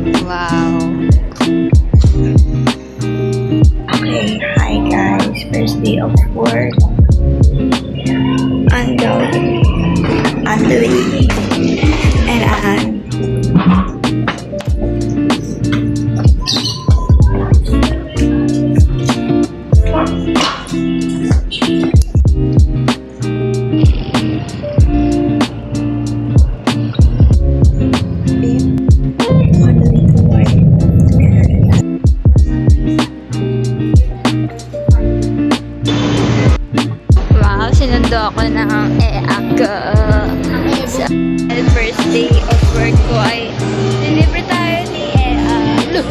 Wow. Okay, hi guys. First day of work. I'm going. I'm doing. And Wow, sinundo ako ng EAC. Sa first day of work ko ay deliver tayo ni EAC.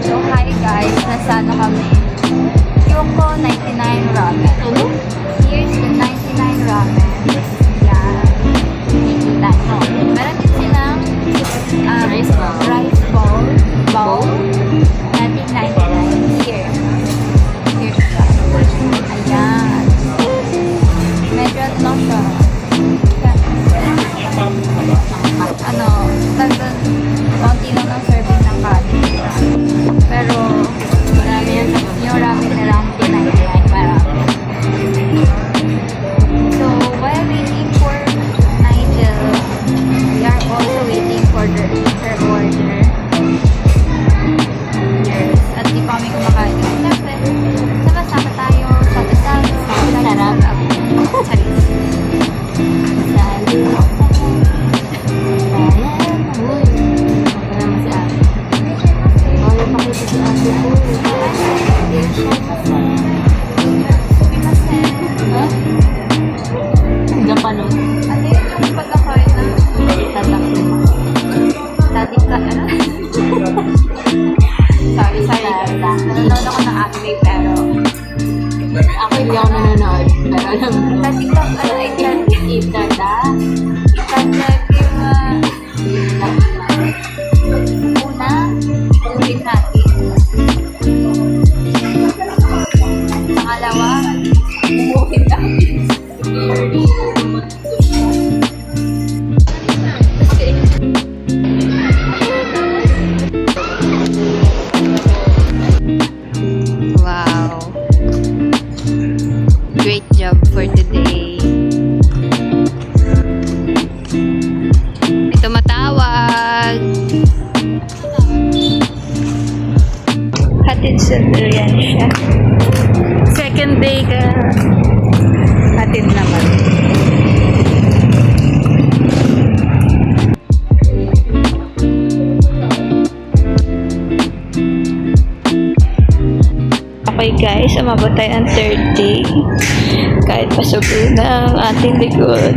So, hi guys. Nasa ano kami? Yoko 99 ramen. Ano? Here's the 99 ramen. Yan. No. Meron din silang rice bowl. Natin 99. Here. Here's siya. Ayan. Medyo ano siya. Ano, tagdan, konti lang ng serving ng kanin. Pero, marami yan. Yung ramen na lang, pinag-iay. Marami. So, while waiting for Nigel, we are also waiting for her order. Yes. At di pa kami kumakain. Siyempre, sama-sama tayo. Sama-sama. Sarap. Charis. Japano. Ano yun yung pagkakain na tatik ka, ano? Sorry. Nanonood ako ng anime pero Ako hindi ako nanonood. Pero alam mo. tatik ka, ano, Itada. una, ulit natin. Pangalawa, umuhin natin. Wow. Great job for today. May tumatawag. hatid sa durian siya. Second day ka. Hatid naman. Okay guys, umabot tayo ang third day. Kahit pasubo na ang ating likod.